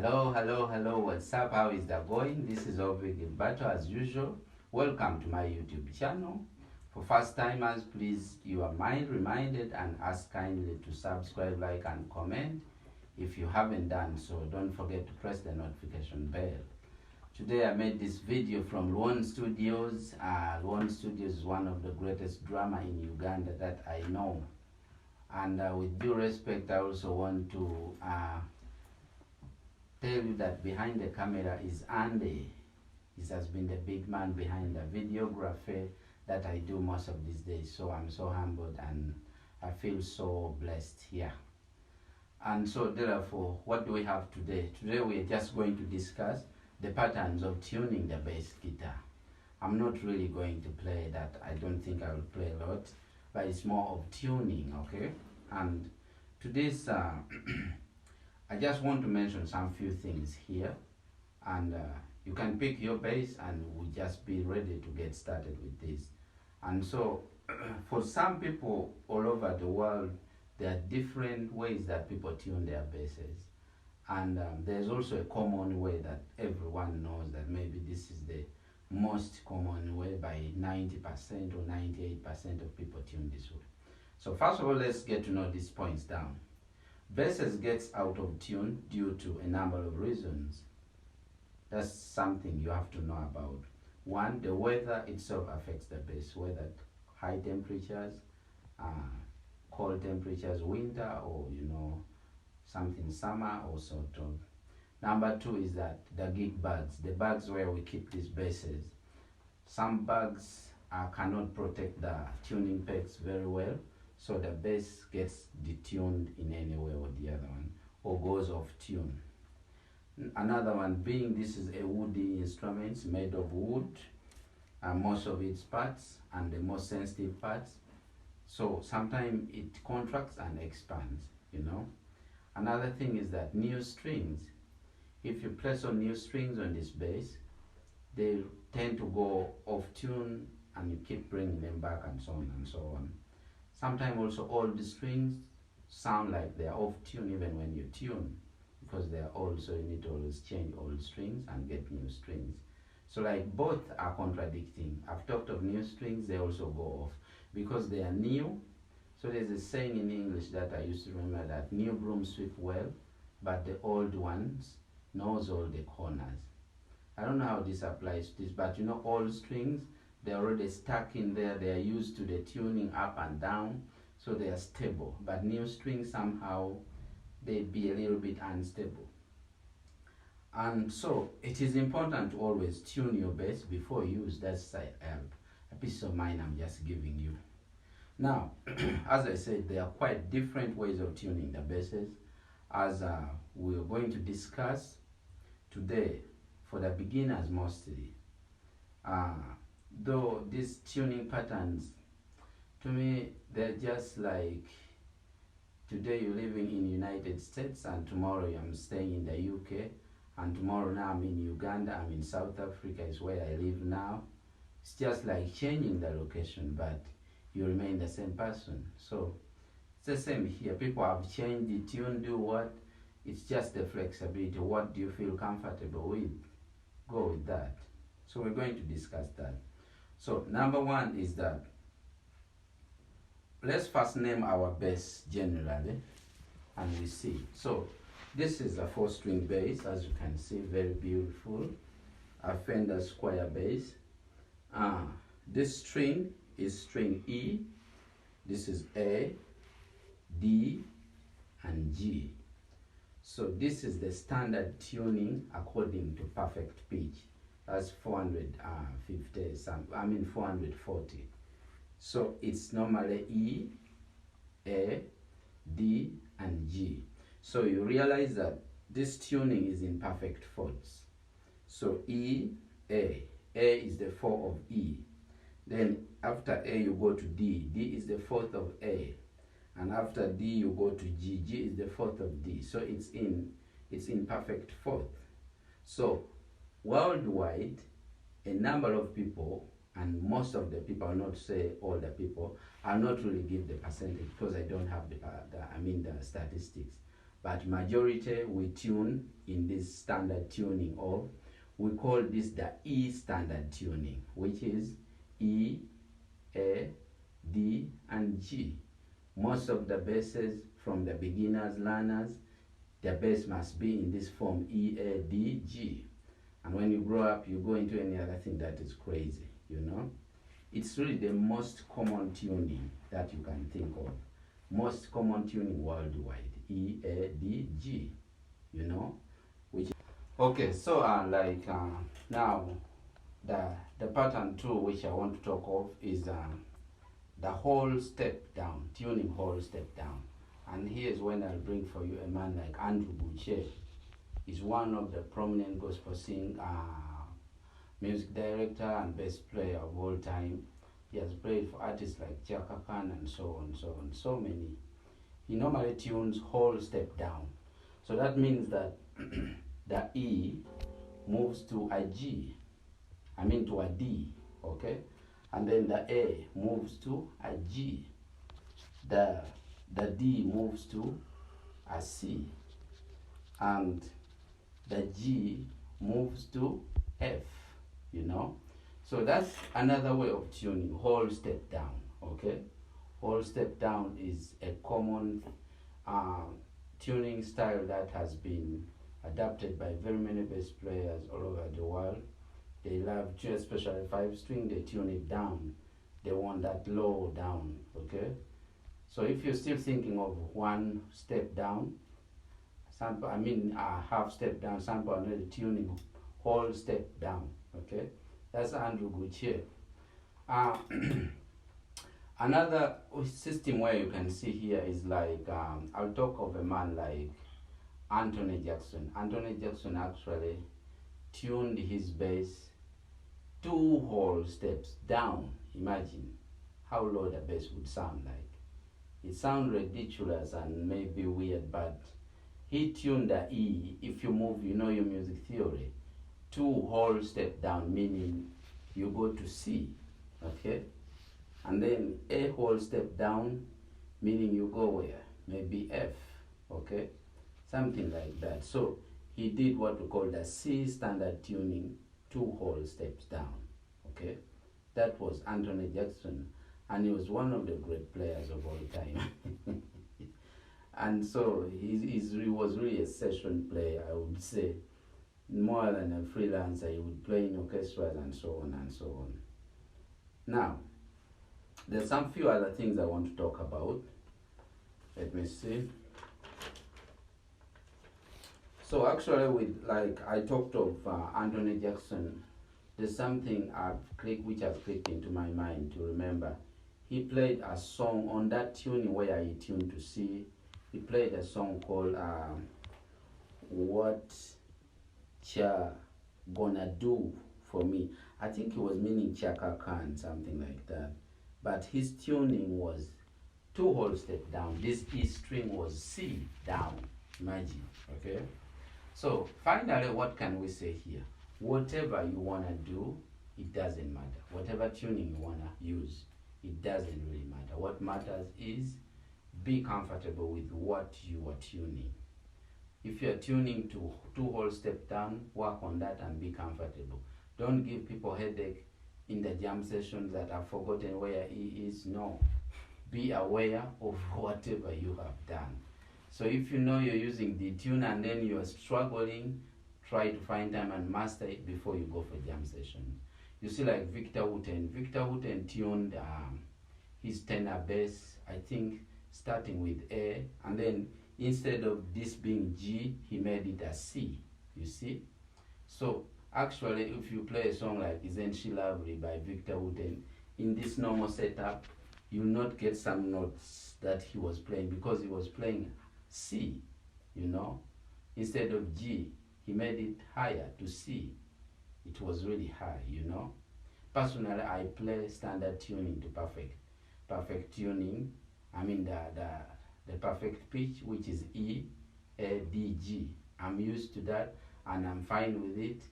Hello, what's up? How is that going? This is Gilberto as usual. Welcome to my YouTube channel. For first timers, please, you are reminded and asked kindly to subscribe, like, and comment. If you haven't done so, don't forget to press the notification bell. Today I made this video from Luon Studios. Luon Studios is one of the greatest drama in Uganda that I know. And with due respect, I also want to tell you that behind the camera is Andy. He has been the big man behind the videography that I do most of these days. So I'm so humbled and I feel so blessed here. And so therefore, what do we have today? Today we are just going to discuss the patterns of tuning the bass guitar. I'm not really going to play that. I don't think I will play a lot, but it's more of tuning, okay? And today's I just want to mention some few things here, and you can pick your bass and we'll just be ready to get started with this. And so for some people all over the world, there are different ways that people tune their basses, and there's also a common way that everyone knows that maybe this is the most common way. By 90% or 98% of people tune this way. So first of all, let's get to know these points down. Basses gets out of tune due to a number of reasons. That's something you have to know about. One, the weather itself affects the bass, whether high temperatures, cold temperatures, winter, or something summer or sort of. Number two is that the gig bags, the bags where we keep these basses. Some bags cannot protect the tuning pegs very well, so the bass gets detuned in any way or the other one, or goes off tune. Another one being this is a woody instrument made of wood, most of its parts and the most sensitive parts. So sometimes it contracts and expands, Another thing is that new strings, if you place on new strings on this bass, they tend to go off tune and you keep bringing them back and so on and so on. Sometimes also all the strings sound like they're off tune even when you tune, because they're old, so you need to always change old strings and get new strings. So like both are contradicting. I've talked of new strings, they also go off because they are new. So there's a saying in English that I used to remember, that new brooms sweep well, but the old ones knows all the corners. I don't know how this applies to this, but old strings, they're already stuck in there, they are used to the tuning up and down, so they are stable. But new strings, somehow they be a little bit unstable. And so it is important to always tune your bass before you use. That's a piece of mind I'm just giving you. Now, as I said, there are quite different ways of tuning the basses, as we're going to discuss today for the beginners mostly. Though these tuning patterns, to me, they're just like, today you're living in United States and tomorrow I'm staying in the UK, and tomorrow now I'm in Uganda, I'm in South Africa is where I live now. It's just like changing the location, but you remain the same person. So it's the same here. People have changed the tune, do what? It's just the flexibility. What do you feel comfortable with? Go with that. So we're going to discuss that. So number one is that, let's first name our bass generally and we see. So this is a 4-string bass, as you can see, very beautiful. A Fender square bass. This string is string E. This is A, D, and G. So this is the standard tuning according to perfect pitch. That's 440. So it's normally E, A, D, and G. So you realize that this tuning is in perfect fourths. So E, A. A is the 4 of E. Then after A you go to D. D is the 4th of A. And after D you go to G. G is the 4th of D. So it's in perfect fourth. So worldwide, a number of people, and most of the people, I'll not say all the people, I'll not really give the percentage because I don't have the statistics. but majority we tune in this standard tuning of, we call this the E standard tuning, which is E, A, D, and G. Most of the basses from the beginners, learners, the bass must be in this form E, A, D, G. And when you grow up, you go into any other thing that is crazy, you know. It's really the most common tuning that you can think of. Most common tuning worldwide, E, A, D, G, you know. Which okay, so now the pattern 2 which I want to talk of is the whole step down, tuning whole step down. And here's when I'll bring for you a man like Andrew Boucher. He's one of the prominent gospel music director and bass player of all time. He has played for artists like Chaka Khan and so on, so many. He normally tunes whole step down. So that means that the E moves to a G, to a D, okay? And then the A moves to a G. The D moves to a C. And the G moves to F, you know. So that's another way of tuning, whole step down, okay? Whole step down is a common tuning style that has been adapted by very many bass players all over the world. They love, especially 5-string, they tune it down. They want that low down, okay? So if you're still thinking of one step down, half step down, sample another tuning, whole step down, okay? That's Andrew Goucher. Another system where you can see here is like, I'll talk of a man like Anthony Jackson. Anthony Jackson actually tuned his bass 2 whole steps down. Imagine how low the bass would sound like. It sounds ridiculous and maybe weird, but he tuned the E. If you move, you know your music theory, 2 whole step down, meaning you go to C, okay? And then A whole step down, meaning you go where? Maybe F, okay? Something like that. So he did what we call the C standard tuning, 2 whole steps down, okay? That was Anthony Jackson, and he was one of the great players of all time. And so he was really a session player, I would say. More than a freelancer, he would play in orchestras and so on and so on. Now, there's some few other things I want to talk about. Let me see. So actually, I talked of Anthony Jackson, there's something which has clicked into my mind to remember. He played a song on that tuning where he tuned to C. He played a song called What Cha Gonna Do For Me. I think he was meaning Chaka Khan, something like that. But his tuning was 2 whole step down. This E string was C down. Imagine, okay? So finally, what can we say here? Whatever you want to do, it doesn't matter. Whatever tuning you want to use, it doesn't really matter. What matters is be comfortable with what you are tuning. If you're tuning to 2 whole step down, work on that and be comfortable. Don't give people headache in the jam sessions that have forgotten where E is. No. Be aware of whatever you have done. So if you know you're using the tune and then you're struggling, try to find time and master it before you go for jam session. You see, like Victor Wooten. Victor Wooten tuned his tenor bass, I think, starting with A, and then instead of this being G, he made it a C, you see? So actually, if you play a song like Isn't She Lovely by Victor Wooten, in this normal setup, you'll not get some notes that he was playing because he was playing C, you know? Instead of G, he made it higher to C. It was really high, you know? Personally, I play standard tuning to perfect. Perfect tuning, the perfect pitch, which is E, A, D, G. I'm used to that and I'm fine with it.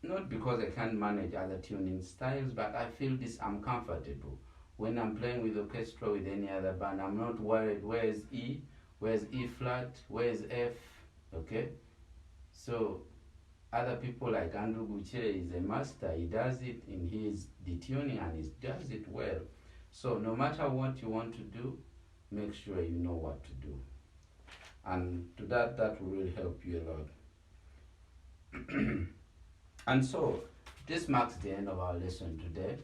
Not because I can't manage other tuning styles, but I feel I'm comfortable. When I'm playing with orchestra with any other band, I'm not worried where is E, where's E flat, where's F, okay? So other people like Andrew Gucci is a master. He does it in his detuning and he does it well. So no matter what you want to do, make sure you know what to do. And to that will really help you a lot. And so this marks the end of our lesson today.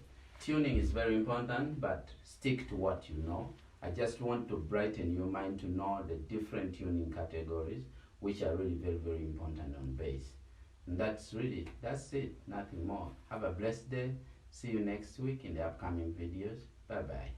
Tuning is very important, but stick to what you know. I just want to brighten your mind to know the different tuning categories, which are really very, very important on bass. And that's it, nothing more. Have a blessed day. See you next week in the upcoming videos. Bye bye.